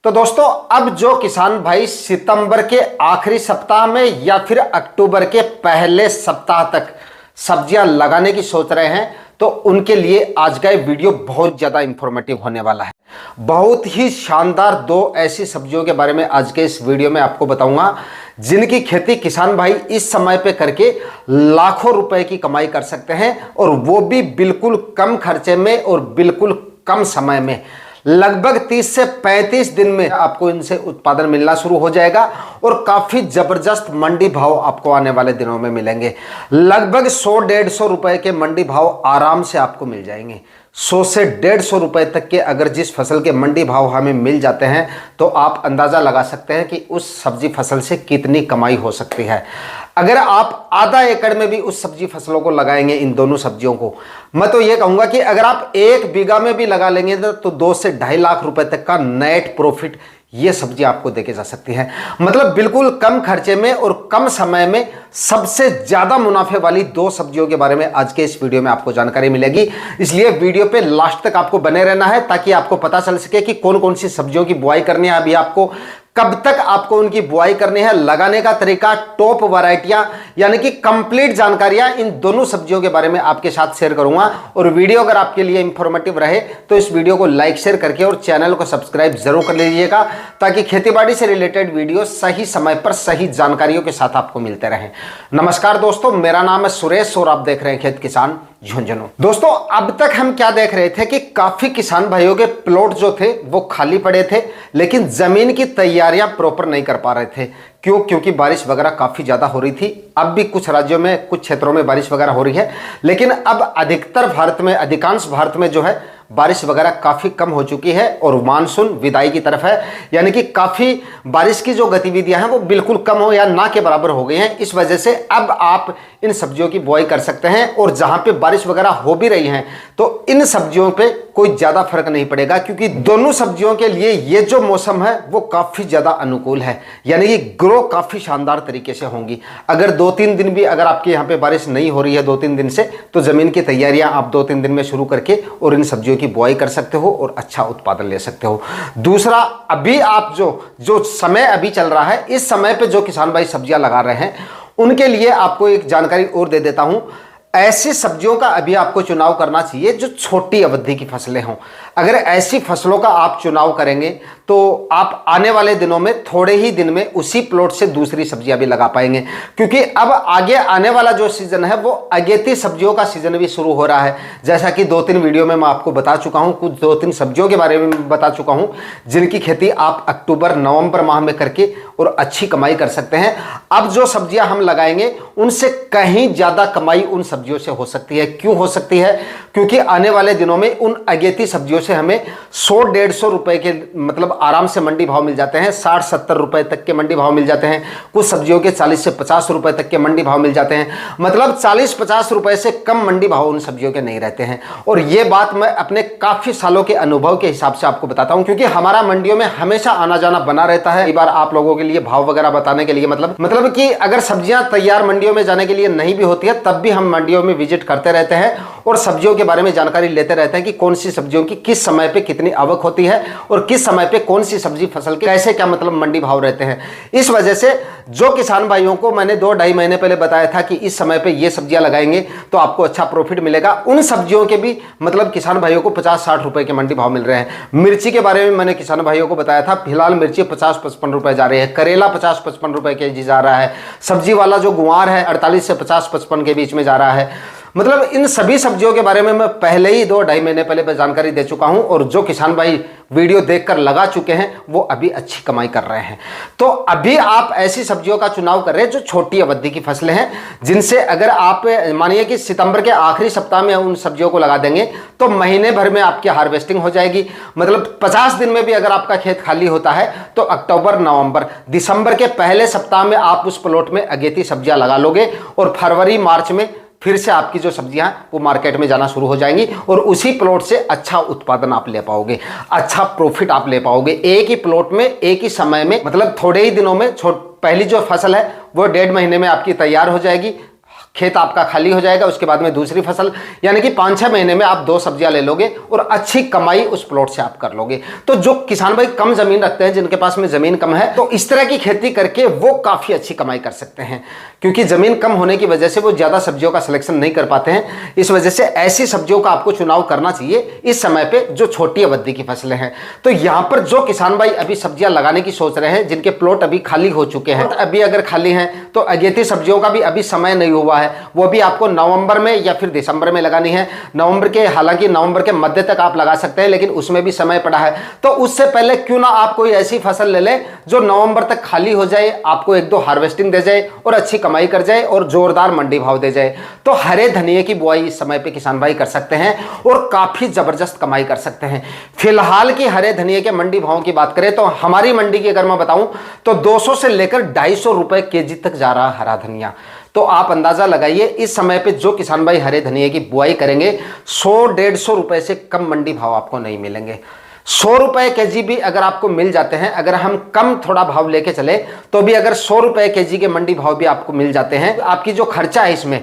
तो दोस्तों, अब जो किसान भाई सितंबर के आखिरी सप्ताह में या फिर अक्टूबर के पहले सप्ताह तक सब्जियां लगाने की सोच रहे हैं, तो उनके लिए आज का ये वीडियो बहुत ज्यादा इंफॉर्मेटिव होने वाला है। बहुत ही शानदार दो ऐसी सब्जियों के बारे में आज के इस वीडियो में आपको बताऊंगा, जिनकी खेती किसान भाई इस समय पे करके लाखों रुपए की कमाई कर सकते हैं, और वो भी बिल्कुल कम खर्चे में और बिल्कुल कम समय में। लगभग 30 से 35 दिन में आपको इनसे उत्पादन मिलना शुरू हो जाएगा और काफी जबरदस्त मंडी भाव आपको आने वाले दिनों में मिलेंगे। लगभग 100-150 रुपए के मंडी भाव आराम से आपको मिल जाएंगे। 100 से 150 रुपए तक के अगर जिस फसल के मंडी भाव हमें मिल जाते हैं, तो आप अंदाजा लगा सकते हैं कि उस सब्जी फसल से कितनी कमाई हो सकती है। अगर आप आधा एकड़ में भी उस सब्जी फसलों को लगाएंगे, इन दोनों सब्जियों को, मैं तो ये कहूंगा कि अगर आप 1 बीघा में भी लगा लेंगे तो 2 से 2.5 लाख रुपए तक का नेट प्रॉफिट ये सब्जी आपको देके जा सकती है। मतलब बिल्कुल कम खर्चे में और कम समय में सबसे ज्यादा मुनाफे वाली दो सब्जियों के बारे में आज के इस वीडियो में आपको जानकारी मिलेगी। इसलिए वीडियो पे लास्ट तक आपको बने रहना है, ताकि आपको पता चल सके कि कौन कौन सी सब्जियों की बुआई करनी है, अभी आपको कब तक आपको उनकी बुआई करनी है, लगाने का तरीका, टॉप वैरायटियां, यानी कि कंप्लीट जानकारियां इन दोनों सब्जियों के बारे में आपके साथ शेयर करूंगा। और वीडियो अगर आपके लिए इंफॉर्मेटिव रहे तो इस वीडियो को लाइक शेयर करके और चैनल को सब्सक्राइब जरूर कर लीजिएगा, ताकि खेतीबाड़ी से रिलेटेड वीडियो सही समय पर सही जानकारियों के साथ आपको मिलते रहें। नमस्कार दोस्तों, मेरा नाम है सुरेश और आप देख रहे हैं खेत किसान झुंझुनू। दोस्तों, अब तक हम क्या देख रहे थे कि काफी किसान भाइयों के प्लॉट जो थे वो खाली पड़े थे, लेकिन जमीन की तैयारियां प्रॉपर नहीं कर पा रहे थे। क्यों? क्योंकि बारिश वगैरह काफी ज्यादा हो रही थी। अब भी कुछ राज्यों में, कुछ क्षेत्रों में बारिश वगैरह हो रही है, लेकिन अब अधिकतर भारत में, अधिकांश भारत में जो है बारिश वगैरह काफी कम हो चुकी है और मानसून विदाई की तरफ है। यानी कि काफी बारिश की जो गतिविधियां हैं वो बिल्कुल कम हो या ना के बराबर हो गई हैं। इस वजह से अब आप इन सब्जियों की बुआई कर सकते हैं, और जहां पे बारिश वगैरह हो भी रही हैं तो इन सब्जियों पे कोई ज्यादा फर्क नहीं पड़ेगा, क्योंकि दोनों सब्जियों के लिए ये जो मौसम है वो काफी ज्यादा अनुकूल है। यानी कि ग्रो काफी शानदार तरीके से होंगी। अगर 2-3 दिन भी अगर आपके यहाँ पे बारिश नहीं हो रही है 2-3 दिन से, तो जमीन की तैयारियां आप 2-3 दिन में शुरू करके और इन सब्जियों की बुआई कर सकते हो और अच्छा उत्पादन ले सकते हो। दूसरा, अभी आप जो समय अभी चल रहा है, इस समय पे जो किसान भाई सब्जियां लगा रहे हैं, उनके लिए आपको एक जानकारी और दे देता हूं। ऐसी सब्जियों का अभी आपको चुनाव करना चाहिए जो छोटी अवधि की फसलें हों। अगर ऐसी फसलों का आप चुनाव करेंगे तो आप आने वाले दिनों में थोड़े ही दिन में उसी प्लॉट से दूसरी सब्जियां भी लगा पाएंगे, क्योंकि अब आगे आने वाला जो सीजन है वो अगेती सब्जियों का सीजन भी शुरू हो रहा है। जैसा कि 2-3 वीडियो में मैं आपको बता चुका हूं, कुछ 2-3 सब्जियों के बारे में बता चुका हूं, जिनकी खेती आप अक्टूबर-नवंबर माह में करके और अच्छी कमाई कर सकते हैं। अब जो सब्जियां हम लगाएंगे उनसे कहीं ज्यादा कमाई उन सब्जियों से हो सकती है। क्यों हो सकती है? क्योंकि आने वाले दिनों में उन अगेती सब्जियों से हमें 100-150 रुपए के मतलब आराम से मंडी भाव मिल जाते हैं। 60-70 रुपए तक के मंडी भाव मिल जाते हैं। कुछ सब्जियों के 40 से 50 रुपए तक के मंडी भाव मिल जाते हैं। मतलब 40-50 रुपए से कम मंडी भाव उन सब्जियों के नहीं रहते हैं। और ये बात मैं अपने काफी सालों के अनुभव के हिसाब से आपको बताता हूं, क्योंकि हमारा मंडियों में हमेशा आना जाना बना रहता है। कई बार आप लोगों के लिए भाव वगैरह बताने के लिए, मतलब कि अगर सब्जियां तैयार मंडियों में जाने के लिए नहीं भी होती है, तब भी हम मंडियों में विजिट करते रहते हैं और सब्जियों के बारे में जानकारी लेते रहते हैं कि कौन सी सब्जियों की किस समय पे कितनी आवक होती है और किस समय पे कौन सी सब्जी फसल के कैसे क्या मतलब मंडी भाव रहते हैं। इस वजह से जो किसान भाइयों को मैंने 2-2.5 महीने पहले बताया था कि इस समय पे ये सब्जियां लगाएंगे तो आपको अच्छा प्रॉफिट मिलेगा, उन सब्जियों के भी मतलब किसान भाइयों को 50-60 रुपए के मंडी भाव मिल रहे हैं। मिर्ची के बारे में मैंने किसान भाइयों को बताया था, फिलहाल मिर्ची 50-55 रुपए जा रही है। करेला 50-55 रुपए केजी जा रहा है। सब्जी वाला जो गुआर है 48 से 50-55 के बीच में जा रहा है। मतलब इन सभी सब्जियों के बारे में मैं पहले ही 2-2.5 महीने पहले जानकारी दे चुका हूं, और जो किसान भाई वीडियो देखकर लगा चुके हैं वो अभी अच्छी कमाई कर रहे हैं। तो अभी आप ऐसी सब्जियों का चुनाव कर रहे हैं जो छोटी अवधि की फसलें हैं, जिनसे अगर आप मानिए कि सितंबर के आखिरी सप्ताह में उन सब्जियों को लगा देंगे तो महीने भर में आपकी हार्वेस्टिंग हो जाएगी। मतलब 50 दिन में भी अगर आपका खेत खाली होता है तो अक्टूबर, नवंबर, दिसंबर के पहले सप्ताह में आप उस प्लॉट में अगेती सब्जियां लगा लोगे, और फरवरी, मार्च में फिर से आपकी जो सब्जियां वो मार्केट में जाना शुरू हो जाएंगी, और उसी प्लॉट से अच्छा उत्पादन आप ले पाओगे, अच्छा प्रॉफिट आप ले पाओगे। एक ही प्लॉट में एक ही समय में, मतलब थोड़े ही दिनों में पहली जो फसल है वो 1.5 महीने में आपकी तैयार हो जाएगी। खेत आपका खाली हो जाएगा, उसके बाद में दूसरी फसल, यानी कि 5-6 महीने में आप 2 सब्जियां ले लोगे और अच्छी कमाई उस प्लॉट से आप कर लोगे। तो जो किसान भाई कम जमीन रखते हैं, जिनके पास में जमीन कम है, तो इस तरह की खेती करके वो काफी अच्छी कमाई कर सकते हैं, क्योंकि जमीन कम होने की वजह से वो ज्यादा सब्जियों का सिलेक्शन नहीं कर पाते हैं। इस वजह से ऐसी सब्जियों का आपको चुनाव करना चाहिए इस समय पे जो छोटी अवधि की फसलें हैं। तो यहां पर जो किसान भाई अभी सब्जियां लगाने की सोच रहे हैं, जिनके प्लॉट अभी खाली हो चुके हैं, अभी अगर खाली हैं तो अगेती सब्जियों का भी अभी समय नहीं हुआ है, वो भी आपको नवंबर में या फिर दिसंबर में लगानी है। नवंबर के, हालांकि नवंबर के मध्य तक आप लगा सकते हैं, लेकिन उसमें भी समय पड़ा है। तो उससे पहले क्यों ना आप कोई ऐसी फसल ले लें जो नवंबर तक खाली हो जाए, आपको 1-2 हार्वेस्टिंग दे जाए और अच्छी कमाई कर जाए और जोरदार मंडी भाव दे जाए। तो हरे धनिये की बुआई इस समय पे किसान भाई कर सकते हैं और काफी जबरदस्त कमाई कर सकते हैं। फिलहाल की हरे धनिये के मंडी भाव की बात करें तो हमारी मंडी की अगर मैं बताऊं तो 200 से लेकर 250 रुपए केजी तक जा रहा हरा धनिया। तो आप अंदाजा लगाइए इस समय पे जो किसान भाई हरे धनिये की बुआई करेंगे, 100-150 रुपए से कम मंडी भाव आपको नहीं मिलेंगे। 100 रुपए केजी भी अगर आपको मिल जाते हैं, अगर हम कम थोड़ा भाव लेके चले तो भी अगर 100 रुपए केजी के मंडी भाव भी आपको मिल जाते हैं, आपकी जो खर्चा है, इसमें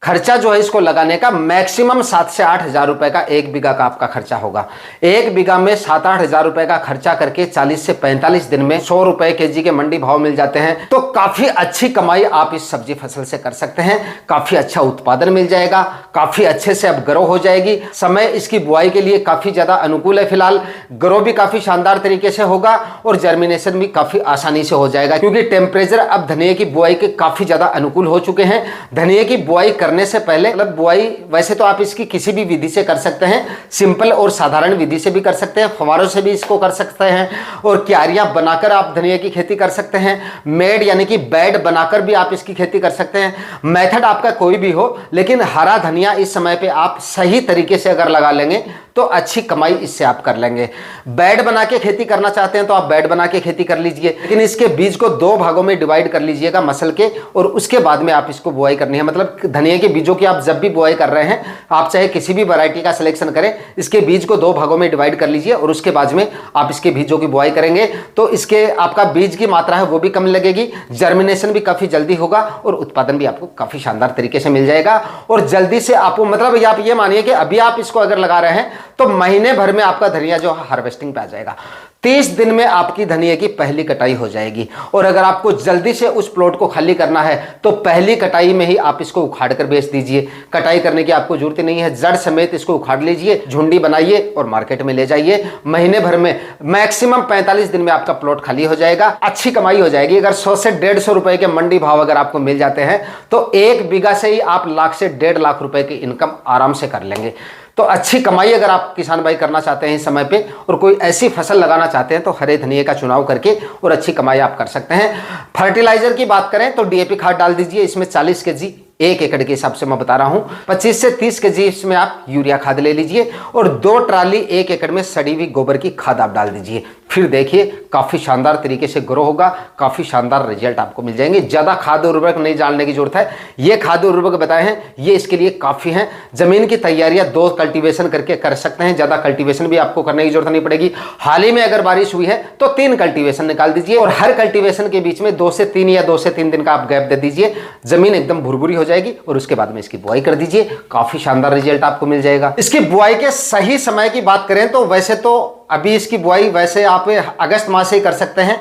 खर्चा जो है इसको लगाने का मैक्सिमम 7 से 8 हजार रुपए का 1 बीघा का आपका खर्चा होगा। 1 बीघा में 7-8 हजार रुपए का खर्चा करके 40 से 45 दिन में 100 रुपए केजी के मंडी भाव मिल जाते हैं। तो काफी अच्छी कमाई आप इस सब्जी फसल से कर सकते हैं, काफी अच्छा उत्पादन मिल जाएगा, काफी अच्छे से अब ग्रो हो जाएगी। समय इसकी बुआई के लिए काफी ज्यादा अनुकूल है। फिलहाल ग्रो भी काफी शानदार तरीके से होगा और जर्मिनेशन भी काफी आसानी से हो जाएगा, क्योंकि टेम्परेचर अब धनिये की बुआई के काफी ज्यादा अनुकूल हो चुके हैं। धनिये की बुआई करने से पहले, मतलब बुआई वैसे तो आप इसकी किसी भी विधि से कर सकते हैं, सिंपल और साधारण विधि से भी कर सकते हैं, फव्वारों से भी इसको कर सकते हैं, और क्यारियां बनाकर आप धनिया की खेती कर सकते हैं, मेड यानी कि बेड बनाकर भी आप इसकी खेती कर सकते हैं। मेथड आपका कोई भी हो, लेकिन हरा धनिया इस समय पे आप सही तरीके से अगर लगा लेंगे तो अच्छी कमाई इससे आप कर लेंगे। बेड बना के खेती करना चाहते हैं तो आप बेड बना के खेती कर लीजिए, लेकिन इसके बीज को 2 भागों में डिवाइड कर लीजिएगा मसल के, और उसके बाद में आप इसको बुआई करनी है। मतलब धनिया के बीजों की आप जब भी बुआई कर रहे हैं, आप चाहे किसी भी वैरायटी का सिलेक्शन करें, इसके बीज को 2 भागों में डिवाइड कर लीजिए और उसके बाद में आप इसके बीजों की बुआई करेंगे तो इसके आपका बीज की मात्रा है वो भी कम लगेगी, जर्मिनेशन भी काफी जल्दी होगा और उत्पादन भी आपको काफी शानदार तरीके से मिल जाएगा। और जल्दी से आपको, मतलब आप ये मानिए कि अभी आप इसको अगर लगा रहे हैं तो महीने भर में आपका धनिया जो हार्वेस्टिंग पे आ जाएगा। 30 दिन में आपकी धनिया की पहली कटाई हो जाएगी। और अगर आपको जल्दी से उस प्लॉट को खाली करना है तो पहली कटाई में ही आप इसको उखाड़ कर बेच दीजिए। कटाई करने की आपको जरूरत नहीं है, जड़ समेत इसको उखाड़ लीजिए, झुंडी बनाइए और मार्केट में ले जाइए। महीने भर में मैक्सिमम 45 दिन में आपका प्लॉट खाली हो जाएगा, अच्छी कमाई हो जाएगी। अगर 100 से 150 रुपए के मंडी भाव अगर आपको मिल जाते हैं तो 1 बीघा से ही आप लाख से 1.5 लाख रुपए की इनकम आराम से कर लेंगे। तो अच्छी कमाई अगर आप किसान भाई करना चाहते हैं इस समय पे और कोई ऐसी फसल लगाना चाहते हैं तो हरे धनिये का चुनाव करके और अच्छी कमाई आप कर सकते हैं। फर्टिलाइजर की बात करें तो डीएपी खाद डाल दीजिए, इसमें 40 केजी 1 एकड़ के हिसाब से मैं बता रहा हूं। 25 से 30 केजी इसमें आप यूरिया खाद ले लीजिए और 2 ट्राली 1 एकड़ में सड़ी हुई गोबर की खाद आप डाल दीजिए। फिर देखिए काफी शानदार तरीके से ग्रो होगा, काफी शानदार रिजल्ट आपको मिल जाएंगे। ज्यादा खाद उर्वरक नहीं डालने की जरूरत है, ये खाद उर्वरक बताए हैं ये इसके लिए काफी हैं। जमीन की तैयारियां 2 कल्टीवेशन करके कर सकते हैं, ज्यादा कल्टीवेशन भी आपको करने की जरूरत नहीं पड़ेगी। हाल ही में अगर बारिश हुई है तो 3 कल्टीवेशन निकाल दीजिए और हर कल्टीवेशन के बीच में 2 से 3 या 2 से 3 दिन का आप गैप दे दीजिए। जमीन एकदम भुरभुरी हो जाएगी और उसके बाद में इसकी बुआई कर दीजिए, काफी शानदार रिजल्ट आपको मिल जाएगा। इसकी बुआई के सही समय की बात करें तो वैसे तो अभी इसकी बुआई वैसे आप अगस्त माह से ही कर सकते हैं,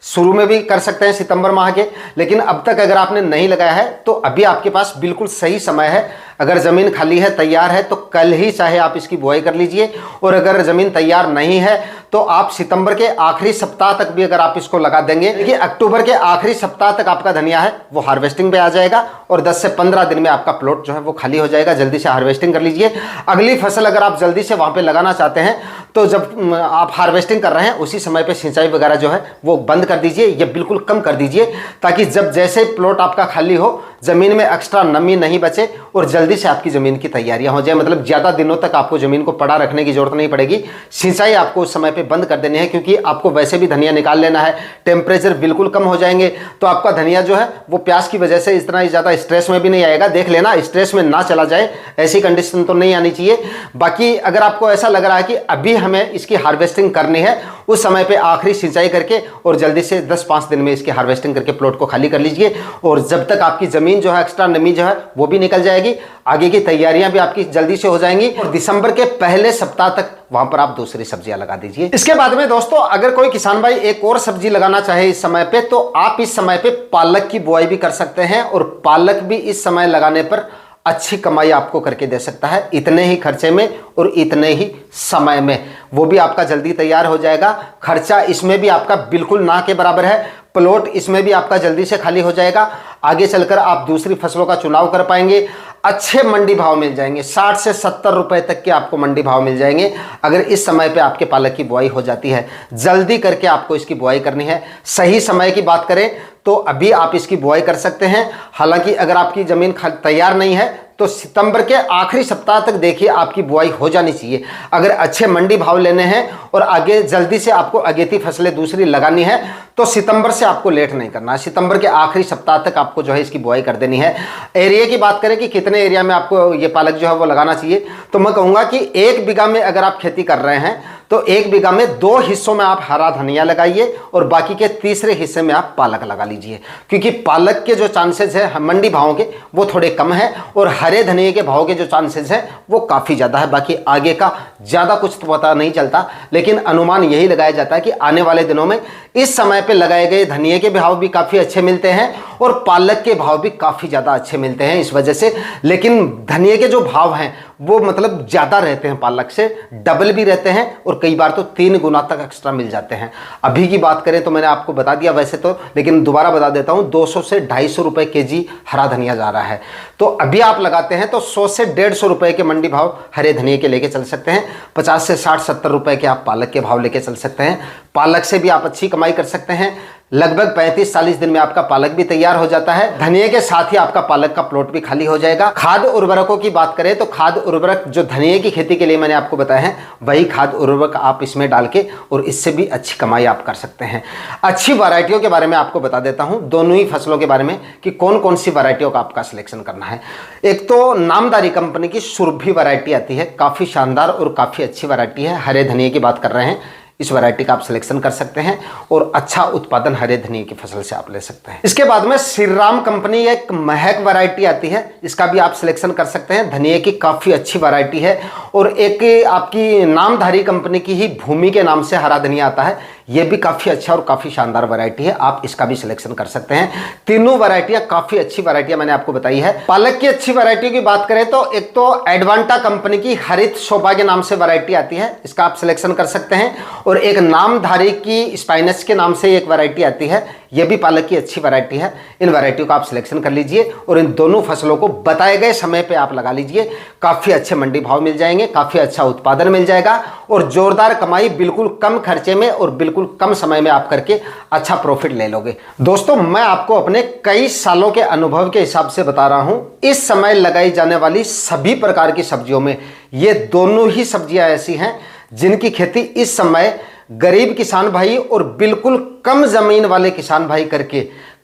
शुरू में भी कर सकते हैं सितंबर माह के, लेकिन अब तक अगर आपने नहीं लगाया है तो अभी आपके पास बिल्कुल सही समय है। अगर ज़मीन खाली है, तैयार है तो कल ही चाहे आप इसकी बुआई कर लीजिए, और अगर ज़मीन तैयार नहीं है तो आप सितंबर के आखिरी सप्ताह तक भी अगर आप इसको लगा देंगे, देखिए अक्टूबर के आखिरी सप्ताह तक आपका धनिया है वो हार्वेस्टिंग पे आ जाएगा और 10 से 15 दिन में आपका प्लॉट जो है वो खाली हो जाएगा। जल्दी से हार्वेस्टिंग कर लीजिए। अगली फसल अगर आप जल्दी से वहाँ पे लगाना चाहते हैं तो जब आप हार्वेस्टिंग कर रहे हैं उसी समय पे सिंचाई वगैरह जो है वो बंद कर दीजिए या बिल्कुल कम कर दीजिए, ताकि जब जैसे प्लॉट आपका खाली हो जमीन में एक्स्ट्रा नमी नहीं बचे और जल्दी से आपकी जमीन की तैयारियां हो जाए। मतलब ज्यादा दिनों तक आपको जमीन को पड़ा रखने की जरूरत नहीं पड़ेगी। सिंचाई आपको उस समय पे बंद कर देनी है, क्योंकि आपको वैसे भी धनिया निकाल लेना है। टेम्परेचर बिल्कुल कम हो जाएंगे तो आपका धनिया जो है वो प्यास की वजह से इतना ही ज्यादा स्ट्रेस में भी नहीं आएगा। देख लेना स्ट्रेस में ना चला जाए, ऐसी कंडीशन तो नहीं आनी चाहिए। बाकी अगर आपको ऐसा लग रहा है कि अभी हमें इसकी हार्वेस्टिंग करनी है, उस समय पे आखिरी सिंचाई करके और जल्दी से 10-5 दिन में इसकी हार्वेस्टिंग करके प्लॉट को खाली कर लीजिए। और जब तक आपकी जमीन जमीन जो है एक्स्ट्रा नमी जो है वो भी निकल जाएगी, आगे की तैयारियां भी आपकी जल्दी से हो जाएंगी और दिसंबर के पहले सप्ताह तक वहां पर आप दूसरी सब्जियां लगा दीजिए। इसके बाद में दोस्तों अगर कोई किसान भाई एक और सब्जी लगाना चाहे इस समय पे, तो आप इस समय पे पालक की बुआई भी कर सकते हैं और पालक भी इस समय लगाने पर अच्छी कमाई आपको करके दे सकता है, इतने ही खर्चे में और इतने ही समय में। वो भी आपका जल्दी तैयार हो जाएगा, खर्चा इसमें भी आपका बिल्कुल ना के बराबर है, प्लॉट इसमें भी आपका जल्दी से खाली हो जाएगा, आगे चलकर आप दूसरी फसलों का चुनाव कर पाएंगे, अच्छे मंडी भाव मिल जाएंगे, 60 से 70 रुपए तक के आपको मंडी भाव मिल जाएंगे अगर इस समय पे आपके पालक की बुआई हो जाती है। जल्दी करके आपको इसकी बुआई करनी है। सही समय की बात करें तो अभी आप इसकी बुआई कर सकते हैं। हालांकि अगर आपकी जमीन तैयार नहीं है तो सितंबर के आखिरी सप्ताह तक देखिए आपकी बुआई हो जानी चाहिए। अगर अच्छे मंडी भाव लेने हैं और आगे जल्दी से आपको अगेती फसलें दूसरी लगानी है तो सितंबर से आपको लेट नहीं करना है, सितंबर के आखिरी सप्ताह तक आपको जो है इसकी बुआई कर देनी है। एरिया की बात करें कि कितने एरिया में आपको ये पालक जो है वो लगाना चाहिए, तो मैं कहूँगा कि 1 बीघा में अगर आप खेती कर रहे हैं तो 1 बीघा में 2 हिस्सों में आप हरा धनिया लगाइए और बाकी के तीसरे हिस्से में आप पालक लगा लीजिए, क्योंकि पालक के जो चांसेस है मंडी भावों के वो थोड़े कम है और हरे धनिये के भाव के जो चांसेस है वो काफ़ी ज़्यादा है। बाकी आगे का ज़्यादा कुछ तो पता नहीं चलता, लेकिन अनुमान यही लगाया जाता है कि आने वाले दिनों में इस समय पे लगाए गए धनिये के भाव भी काफ़ी अच्छे मिलते हैं और पालक के भाव भी काफ़ी ज़्यादा अच्छे मिलते हैं इस वजह से। लेकिन धनिये के जो भाव हैं वो मतलब ज़्यादा रहते हैं, पालक से डबल भी रहते हैं और कई बार तो 3 गुना तक एक्स्ट्रा मिल जाते हैं। अभी की बात करें तो मैंने आपको बता दिया वैसे तो, लेकिन दोबारा बता देता हूँ, 200 से 250 रुपये केजी हरा धनिया जा रहा है। तो अभी आप लगाते हैं तो 100 से 150 रुपये के मंडी भाव हरे धनिये के लेके चल सकते हैं, 50 से 60-70 रुपये के आप पालक के भाव लेके चल सकते हैं। पालक से भी आप अच्छी कमाई कर सकते हैं। लगभग 35-40 दिन में आपका पालक भी तैयार हो जाता है, धनिये के साथ ही आपका पालक का प्लॉट भी खाली हो जाएगा। खाद उर्वरकों की बात करें तो खाद उर्वरक जो धनिये की खेती के लिए मैंने आपको बताया है वही खाद उर्वरक आप इसमें डाल के और इससे भी अच्छी कमाई आप कर सकते हैं। अच्छी वैरायटियों के बारे में आपको बता देता हूं, दोनों ही फसलों के बारे में कि कौन कौन सी वैरायटियों का आपका सिलेक्शन करना है। एक तो नामदारी कंपनी की सुरभि वैरायटी आती है, काफ़ी शानदार और काफ़ी अच्छी वैरायटी है। हरे धनिये की बात कर रहे हैं, इस वैरायटी का आप सिलेक्शन कर सकते हैं और अच्छा उत्पादन हरे धनिये की फसल से आप ले सकते हैं। इसके बाद में श्री राम कंपनी एक महक वैरायटी आती है, इसका भी आप सिलेक्शन कर सकते हैं। धनिये की काफ़ी अच्छी वैरायटी है। और एक आपकी नामधारी कंपनी की ही भूमि के नाम से हरा धनिया आता है, ये भी काफ़ी अच्छा और काफ़ी शानदार वैरायटी है, आप इसका भी सिलेक्शन कर सकते हैं। तीनों वैरायटियां काफ़ी अच्छी वैरायटियां मैंने आपको बताई है। पालक की अच्छी वैरायटी की बात करें तो एक तो एडवांटा कंपनी की हरित शोभा के नाम से वैरायटी आती है, इसका आप सिलेक्शन कर सकते हैं। और एक नामधारी की स्पाइनस के नाम से एक वैरायटी आती है, यह भी पालक की अच्छी वैरायटी है। इन वैरायटियों का आप सिलेक्शन कर लीजिए और इन दोनों फसलों को बताए गए समय पे आप लगा लीजिए, काफ़ी अच्छे मंडी भाव मिल जाएंगे, काफ़ी अच्छा उत्पादन मिल जाएगा और जोरदार कमाई बिल्कुल कम खर्चे में और बिल्कुल कम समय में आप करके अच्छा प्रॉफिट ले लोगे। दोस्तों मैं आपको अपने कई सालों के अनुभव के हिसाब से बता रहा हूं, इस समय लगाई जाने वाली सभी प्रकार की सब्जियों में ये दोनों ही सब्जियां ऐसी हैं जिनकी खेती इस समय गरीब किसान भाई और बिल्कुल कम जमीन वाले किसान भाई करके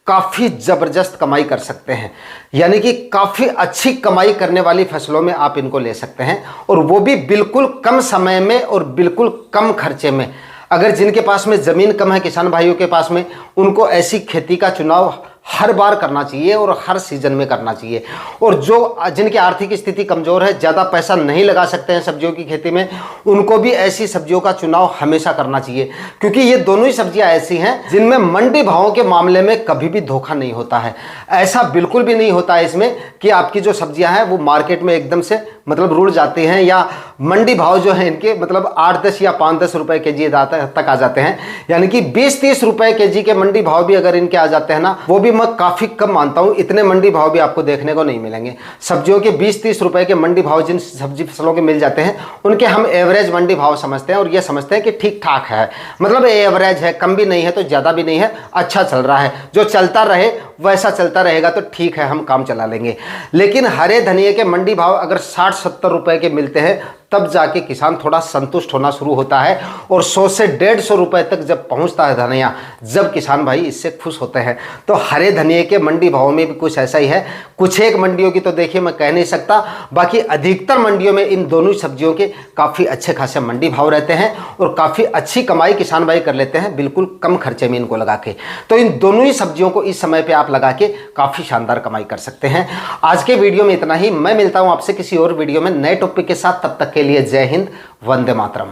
काफ़ी ज़बरदस्त कमाई कर सकते हैं। यानी कि काफ़ी अच्छी कमाई करने वाली फसलों में आप इनको ले सकते हैं और वो भी बिल्कुल कम समय में और बिल्कुल कम खर्चे में। अगर जिनके पास में ज़मीन कम है किसान भाइयों के पास में, उनको ऐसी खेती का चुनाव हर बार करना चाहिए और हर सीजन में करना चाहिए। और जो जिनकी आर्थिक स्थिति कमज़ोर है, ज़्यादा पैसा नहीं लगा सकते हैं सब्जियों की खेती में, उनको भी ऐसी सब्जियों का चुनाव हमेशा करना चाहिए, क्योंकि ये दोनों ही सब्जियां ऐसी हैं जिनमें मंडी भावों के मामले में कभी भी धोखा नहीं होता है। ऐसा बिल्कुल भी नहीं होता है इसमें कि आपकी जो सब्जियां हैं वो मार्केट में एकदम से मतलब रुड़ जाती हैं या मंडी भाव जो है इनके मतलब 8-10 या 5-10 रुपए केजी तक आ जाते हैं। यानी कि 20-30 रुपए केजी के मंडी भाव भी अगर इनके आ जाते हैं ना, वो भी मैं काफ़ी कम मानता हूँ, इतने मंडी भाव भी आपको देखने को नहीं मिलेंगे। सब्जियों के 20-30 रुपए के मंडी भाव जिन सब्जी फसलों के मिल जाते हैं उनके हम एवरेज मंडी भाव समझते हैं और ये समझते हैं कि ठीक ठाक है, मतलब एवरेज है, कम भी नहीं है तो ज़्यादा भी नहीं है, अच्छा चल रहा है, जो चलता रहे वैसा चलता रहेगा तो ठीक है, हम काम चला लेंगे। लेकिन हरे धनिये के मंडी भाव अगर 60-70 रुपए के मिलते हैं तब जाके किसान थोड़ा संतुष्ट होना शुरू होता है और 100 से 150 रुपए तक जब पहुंचता है धनिया, जब किसान भाई इससे खुश होते हैं। तो हरे धनिये के मंडी भाव में भी कुछ ऐसा ही है। कुछ एक मंडियों की तो देखिए मैं कह नहीं सकता, बाकी अधिकतर मंडियों में इन दोनों सब्जियों के काफ़ी अच्छे खासे मंडी भाव रहते हैं और काफ़ी अच्छी कमाई किसान भाई कर लेते हैं बिल्कुल कम खर्चे में इनको लगा के। तो इन दोनों ही सब्जियों को इस समय पर आप लगा के काफ़ी शानदार कमाई कर सकते हैं। आज के वीडियो में इतना ही। मैं मिलता हूं आपसे किसी और वीडियो में नए टॉपिक के साथ। तब तक के लिए जय हिंद, वंदे मातरम।